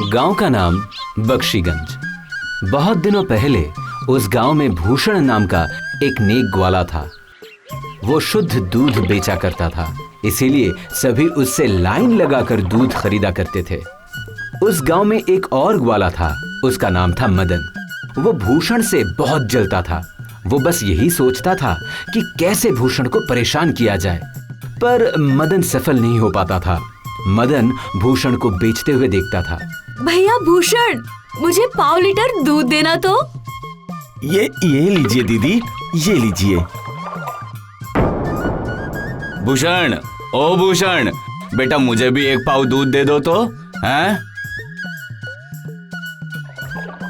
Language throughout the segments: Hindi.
गांव का नाम बख्शीगंज। बहुत दिनों पहले उस गांव में भूषण नाम का एक नेक ग्वाला था। वो शुद्ध दूध बेचा करता था, इसीलिए सभी उससे लाइन लगाकर दूध खरीदा करते थे। उस गांव में एक और ग्वाला था, उसका नाम था मदन। वो भूषण से बहुत जलता था। वो बस यही सोचता था कि कैसे भूषण को परेशान किया जाए, पर मदन सफल नहीं हो पाता था। मदन भूषण को बेचते हुए देखता था। भैया भूषण, मुझे 5 लीटर दूध देना तो। ये लीजिए दीदी, ये लीजिए। भूषण, ओ भूषण, बेटा मुझे भी 1 पाव दूध दे दो तो। हैं?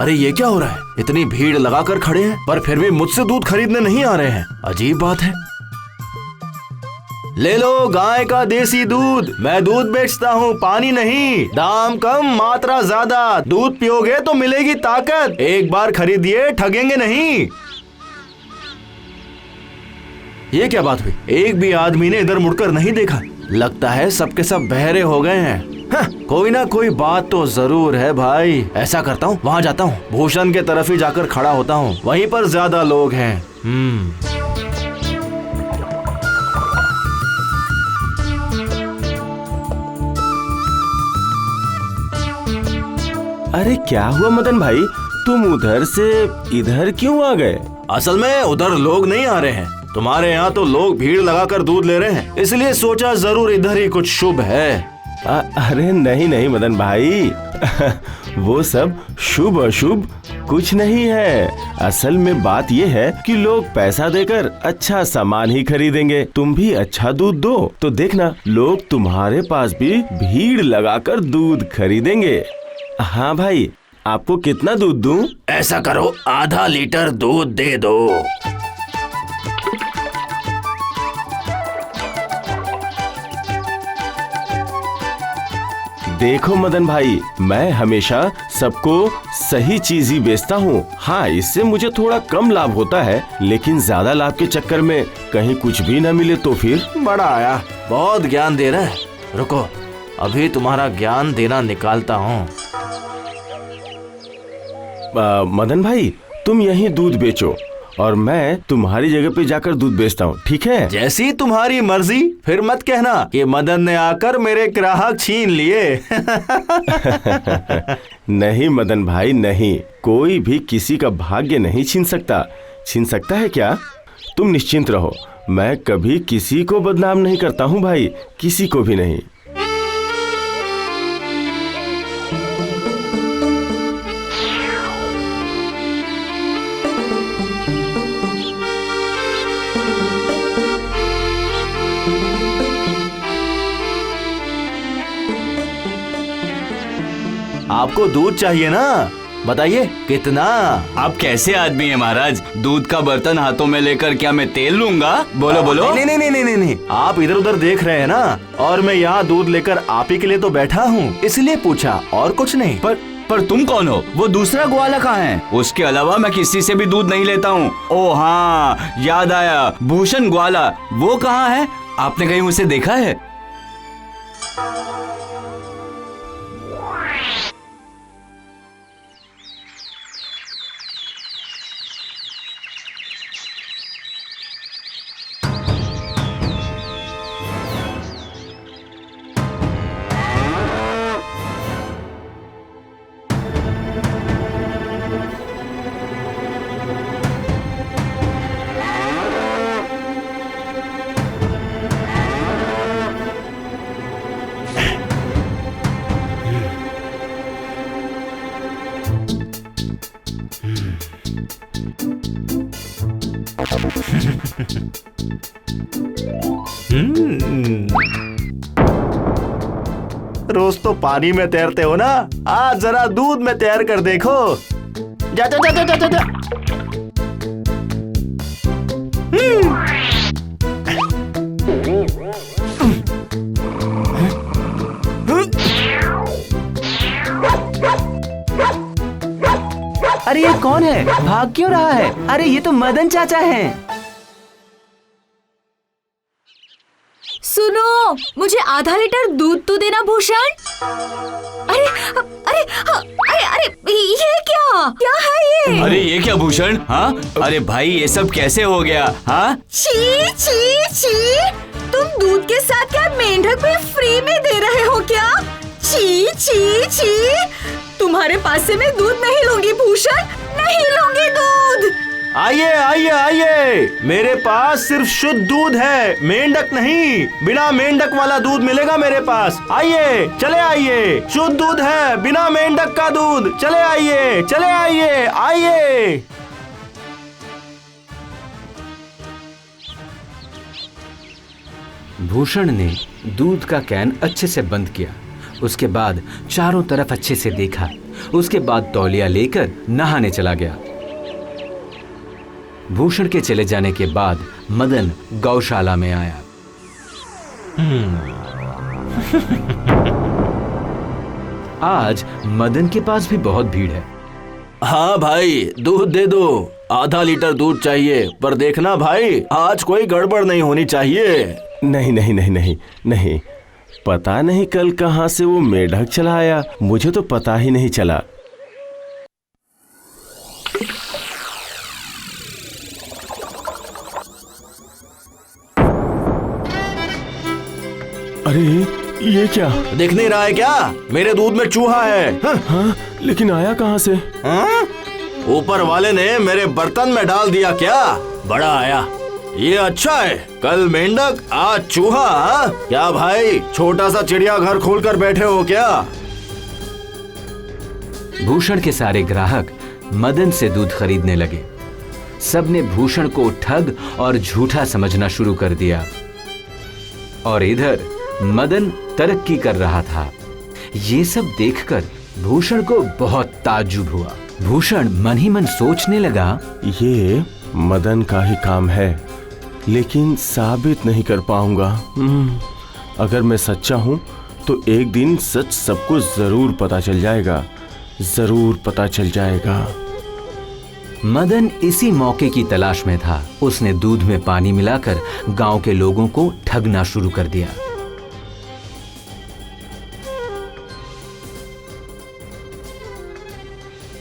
अरे ये क्या हो रहा है? इतनी भीड़ लगाकर खड़े हैं पर फिर भी मुझसे दूध खरीदने नहीं आ रहे हैं। अजीब बात है। ले लो गाय का देसी दूध। मैं दूध बेचता हूँ, पानी नहीं। दाम कम, मात्रा ज्यादा। दूध पियोगे तो मिलेगी ताकत। एक बार खरीदिए, ठगेंगे नहीं। ये क्या बात हुई? एक भी आदमी ने इधर मुड़कर नहीं देखा। लगता है सबके सब बहरे हो गए हैं। कोई ना कोई बात तो जरूर है भाई। ऐसा करता हूँ, वहाँ जाता हूँ, भूषण के तरफ ही जाकर खड़ा होता हूँ। वहीं पर ज्यादा लोग हैं। अरे क्या हुआ मदन भाई, तुम उधर से इधर क्यों आ गए? असल में उधर लोग नहीं आ रहे हैं। तुम्हारे यहाँ तो लोग भीड़ लगाकर दूध ले रहे हैं, इसलिए सोचा जरूर इधर ही कुछ शुभ है। अरे नहीं नहीं मदन भाई, वो सब शुभ अशुभ कुछ नहीं है। असल में बात ये है कि लोग पैसा देकर अच्छा सामान ही खरीदेंगे। तुम भी अच्छा दूध दो तो देखना लोग तुम्हारे पास भी भीड़ लगाकर दूध खरीदेंगे। हाँ भाई, आपको कितना दूध दूं? ऐसा करो, आधा लीटर दूध दे दो। देखो मदन भाई, मैं हमेशा सबको सही चीज ही बेचता हूँ। हाँ, इससे मुझे थोड़ा कम लाभ होता है, लेकिन ज्यादा लाभ के चक्कर में कहीं कुछ भी न मिले तो फिर। बड़ा आया, बहुत ज्ञान दे रहा है। रुको, अभी तुम्हारा ज्ञान देना निकालता हूँ। मदन भाई, तुम यहीं दूध बेचो और मैं तुम्हारी जगह पे जाकर दूध बेचता हूँ, ठीक है? जैसी तुम्हारी मर्जी। फिर मत कहना कि मदन ने आकर मेरे ग्राहक छीन लिए। नहीं मदन भाई नहीं, कोई भी किसी का भाग्य नहीं छीन सकता। छीन सकता है क्या? तुम निश्चिंत रहो, मैं कभी किसी को बदनाम नहीं करता हूँ भाई, किसी को भी नहीं। आपको दूध चाहिए ना? बताइए कितना? आप कैसे आदमी हैं महाराज? दूध का बर्तन हाथों में लेकर क्या मैं तेल लूंगा? बोलो बोलो। नहीं नहीं नहीं नहीं नहीं, आप इधर उधर देख रहे हैं ना, और मैं यहाँ दूध लेकर आप ही के लिए तो बैठा हूँ, इसलिए पूछा, और कुछ नहीं। पर तुम कौन हो? वो दूसरा ग्वाला कहाँ है? उसके अलावा मैं किसी से भी दूध नहीं लेता हूँ। ओ हाँ, याद आया, भूषण ग्वाला, वो कहाँ है? आपने कहीं उसे देखा है? रोज तो पानी में तैरते हो ना, आज जरा दूध में तैर कर देखो। जा जा जा जा जा जा। अरे ये कौन है? भाग क्यों रहा है? अरे ये तो मदन चाचा हैं। सुनो, मुझे आधा लीटर दूध तो देना भूषण। अरे अरे ये क्या है ये? अरे ये क्या भूषण? हाँ, अरे भाई ये सब कैसे हो गया? हाँ, छी छी छी, तुम दूध के साथ क्या मेंढक भी फ्री में दे रहे हो क्या? छी छी छी, तुम्हारे पास से मैं दूध नहीं लूंगी भूषण, नहीं लूंगी दूध। आइए आइए आइए, मेरे पास सिर्फ शुद्ध दूध है, मेंढक नहीं। बिना मेंढक वाला दूध मिलेगा मेरे पास। आइए, चले आइए, शुद्ध दूध है, बिना मेंढक का दूध। चले आइए, चले आइए, आइए। भूषण ने दूध का कैन अच्छे से बंद किया। उसके बाद चारों तरफ अच्छे से देखा। उसके बाद तौलिया लेकर नहाने चला गया। भूषण के चले जाने के बाद मदन गौशाला में आया। आज मदन के पास भी बहुत भीड़ है। हाँ भाई, दूध दे दो। आधा लीटर दूध चाहिए, पर देखना भाई, आज कोई गड़बड़ नहीं होनी चाहिए। नहीं नहीं नहीं नहीं नहीं, पता नहीं कल कहाँ से वो मेढक चला आया, मुझे तो पता ही नहीं चला। अरे ये क्या? दिख नहीं रहा है क्या? मेरे दूध में चूहा है। हाँ, लेकिन आया कहाँ से? हाँ? ऊपर वाले ने मेरे बर्तन में डाल दिया क्या? बड़ा आया, ये अच्छा है। कल मेंढक, आज चूहा। हाँ? क्या भाई, छोटा सा चिड़िया घर खोलकर बैठे हो क्या? भूषण के सारे ग्राहक मदन से दूध खरीदने लगे। सबने भूषण को ठग और झूठा समझना शुरू कर दिया। और इधर मदन तरक्की कर रहा था। ये सब देखकर भूषण को बहुत ताज्जुब हुआ। भूषण मन ही मन सोचने लगा, ये मदन का ही काम है, लेकिन साबित नहीं कर पाऊंगा। अगर मैं सच्चा हूं तो एक दिन सच सबको जरूर पता चल जाएगा, जरूर पता चल जाएगा। मदन इसी मौके की तलाश में था। उसने दूध में पानी मिलाकर गांव के लोगों को ठगना शुरू कर दिया।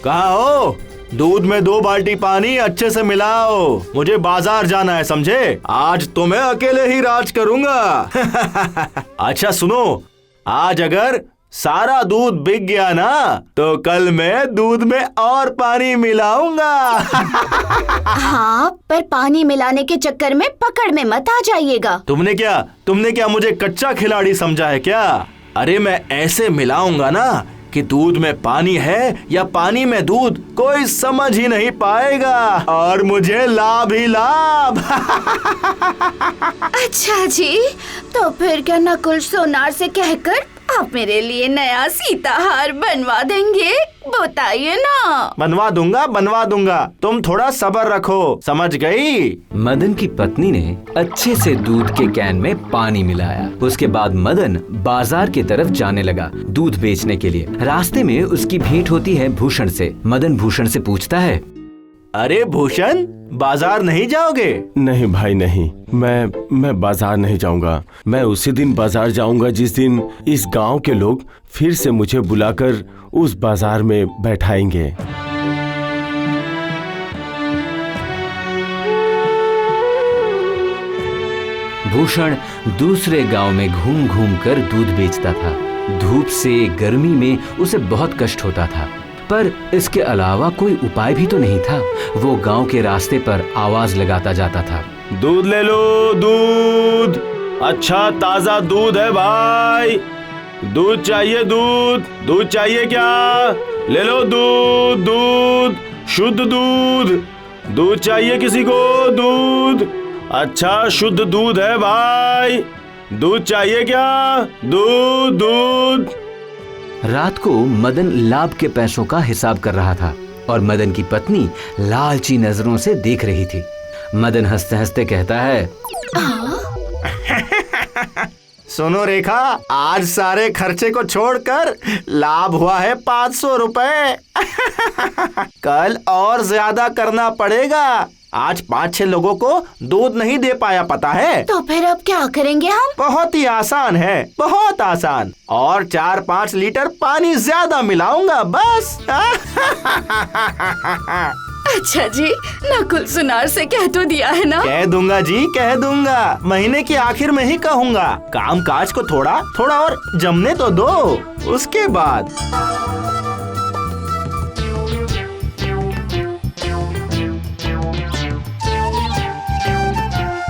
कहाँ हो? दूध में 2 बाल्टी पानी अच्छे से मिलाओ, मुझे बाजार जाना है, समझे? आज तो मैं अकेले ही राज करूंगा। अच्छा सुनो, आज अगर सारा दूध बिक गया ना, तो कल मैं दूध में और पानी मिलाऊंगा। हाँ, पर पानी मिलाने के चक्कर में पकड़ में मत आ जाइएगा। तुमने क्या मुझे कच्चा खिलाड़ी समझा है क्या? अरे मैं ऐसे मिलाऊंगा ना कि दूध में पानी है या पानी में दूध, कोई समझ ही नहीं पाएगा, और मुझे लाभ ही लाभ। अच्छा जी, तो फिर क्या नकुल सोनार से कहकर आप मेरे लिए नया सीताहार बनवा देंगे? बताइए ना। बनवा दूंगा, तुम थोड़ा सब्र रखो, समझ गई? मदन की पत्नी ने अच्छे से दूध के कैन में पानी मिलाया। उसके बाद मदन बाजार की तरफ जाने लगा दूध बेचने के लिए। रास्ते में उसकी भेंट होती है भूषण से। मदन भूषण से पूछता है, अरे भूषण, बाजार नहीं जाओगे? नहीं भाई नहीं, मैं बाजार नहीं जाऊंगा। मैं उसी दिन बाजार जाऊंगा जिस दिन इस गांव के लोग फिर से मुझे बुलाकर उस बाजार में बैठाएंगे। भूषण दूसरे गांव में घूम घूम कर दूध बेचता था। धूप से, गर्मी में उसे बहुत कष्ट होता था, पर इसके अलावा कोई उपाय भी तो नहीं था। वो गांव के रास्ते पर आवाज लगाता जाता था, दूध ले लो, दूध, अच्छा ताजा दूध है भाई, दूध चाहिए, दूध चाहिए क्या? ले लो दूध, दूध, शुद्ध दूध चाहिए किसी को? दूध, अच्छा शुद्ध दूध है भाई, दूध चाहिए क्या? दूध। रात को मदन लाभ के पैसों का हिसाब कर रहा था और मदन की पत्नी लालची नजरों से देख रही थी। मदन हंसते हंसते कहता है, सुनो रेखा, आज सारे खर्चे को छोड़कर लाभ हुआ है 500 रुपए। कल और ज्यादा करना पड़ेगा। आज 5-6 लोगों को दूध नहीं दे पाया, पता है? तो फिर अब क्या करेंगे हम? बहुत ही आसान है, बहुत आसान। और 4-5 लीटर पानी ज्यादा मिलाऊंगा बस। अच्छा जी, नकुल सुनार से कह तो दिया है ना? कह दूंगा जी, कह दूंगा। महीने के आखिर में ही कहूंगा। काम काज को थोड़ा थोड़ा और जमने तो दो, उसके बाद।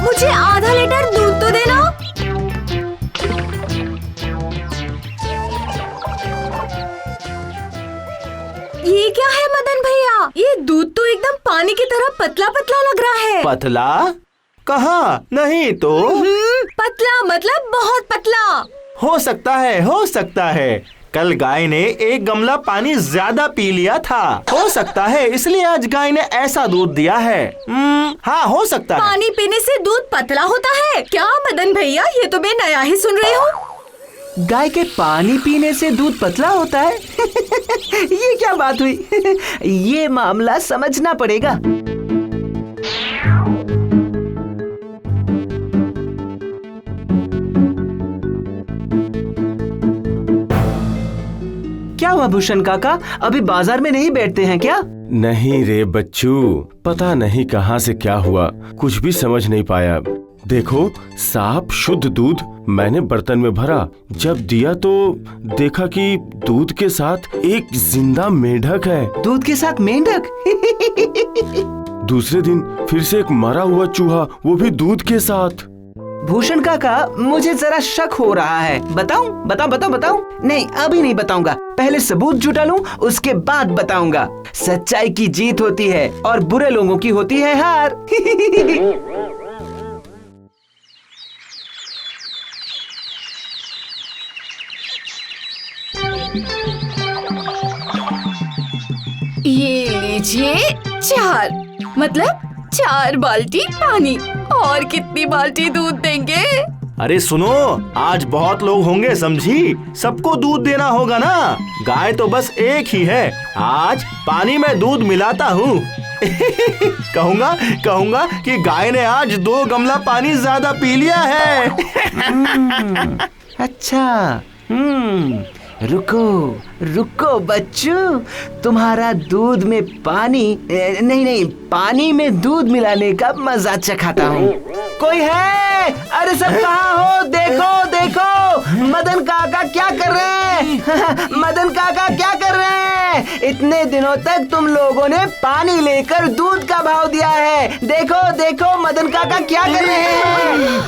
मुझे आधा लीटर दूध तो देना। ये क्या है मदन भैया? ये दूध तो एकदम पानी की तरह पतला पतला लग रहा है। पतला? कहाँ? नहीं तो। पतला मतलब बहुत पतला। हो सकता है, हो सकता है कल गाय ने 1 गमला पानी ज्यादा पी लिया था। हो सकता है इसलिए आज गाय ने ऐसा दूध दिया है। हाँ, हो सकता है। पानी पीने से दूध पतला होता है क्या मदन भैया? ये तो मैं नया ही सुन रही हूँ। गाय के पानी पीने से दूध पतला होता है? ये क्या बात हुई? ये मामला समझना पड़ेगा। क्या हुआ भूषण काका, अभी बाजार में नहीं बैठते हैं क्या? नहीं रे बच्चू, पता नहीं कहाँ से क्या हुआ, कुछ भी समझ नहीं पाया। देखो, साफ शुद्ध दूध मैंने बर्तन में भरा, जब दिया तो देखा कि दूध के साथ एक जिंदा मेंढक है। दूध के साथ मेंढक? दूसरे दिन फिर से एक मरा हुआ चूहा, वो भी दूध के साथ। भूषण काका, मुझे जरा शक हो रहा है। बताऊं? बताऊं? नहीं, अभी नहीं बताऊंगा। पहले सबूत जुटा लूं, उसके बाद बताऊंगा। सच्चाई की जीत होती है और बुरे लोगों की होती है हार। ये लीजिए 4 बाल्टी पानी। और कितनी बाल्टी दूध देंगे? अरे सुनो, आज बहुत लोग होंगे समझी, सबको दूध देना होगा ना। गाय तो बस एक ही है, आज पानी में दूध मिलाता हूँ। कहूँगा कि गाय ने आज 2 गमला पानी ज्यादा पी लिया है। अच्छा, रुको बच्चू, तुम्हारा दूध में पानी नहीं पानी में दूध मिलाने का मजा चखाता हूँ। कोई है? अरे सब कहाँ हो? देखो मदन काका क्या कर रहे हैं? मदन काका क्या कर रहे हैं? इतने दिनों तक तुम लोगों ने पानी लेकर दूध का भाव दिया है। देखो मदन काका क्या कर रहे हैं?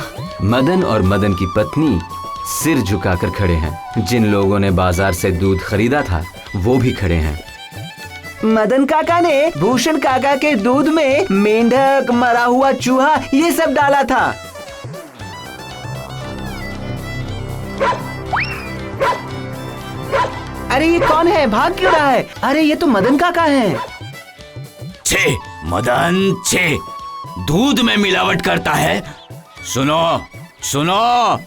मदन और मदन की पत्नी सिर झुकाकर खड़े हैं। जिन लोगों ने बाजार से दूध खरीदा था वो भी खड़े हैं। मदन काका ने भूषण काका के दूध में मेंढक, मरा हुआ चूहा, ये सब डाला था। अरे ये कौन है? भाग क्यों रहा है? अरे ये तो मदन काका है। छे मदन, छे दूध में मिलावट करता है। सुनो,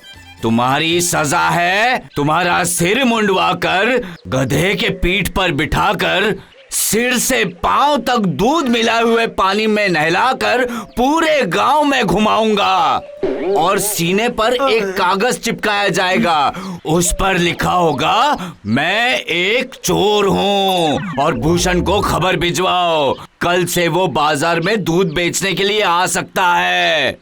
तुम्हारी सजा है। तुम्हारा सिर मुंडवा कर गधे के पीठ पर बिठाकर सिर से पांव तक दूध मिलाए हुए पानी में नहलाकर पूरे गांव में घुमाऊंगा और सीने पर एक कागज चिपकाया जाएगा। उस पर लिखा होगा, मैं एक चोर हूँ और भूषण को खबर भिजवाओ। कल से वो बाजार में दूध बेचने के लिए आ सकता है।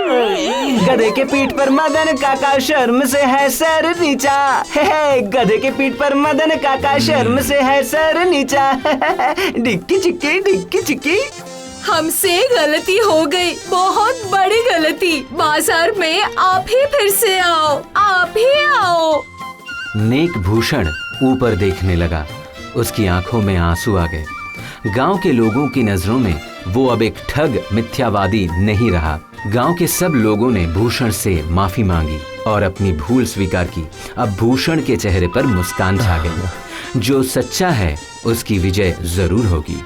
गधे के पीठ पर मदन काका शर्म से है सर नीचा। गधे के पीठ पर मदन काका शर्म से है सर नीचा। डिक्की चिक्की। हमसे गलती हो गई, बहुत बड़ी गलती। बाजार में आप ही फिर से आओ, आप ही आओ। नेक भूषण ऊपर देखने लगा। उसकी आंखों में आंसू आ गए। गांव के लोगों की नजरों में वो अब एक ठग, मिथ्यावादी नहीं रहा। गांव के सब लोगों ने भूषण से माफी मांगी और अपनी भूल स्वीकार की। अब भूषण के चेहरे पर मुस्कान छा गई। जो सच्चा है उसकी विजय जरूर होगी।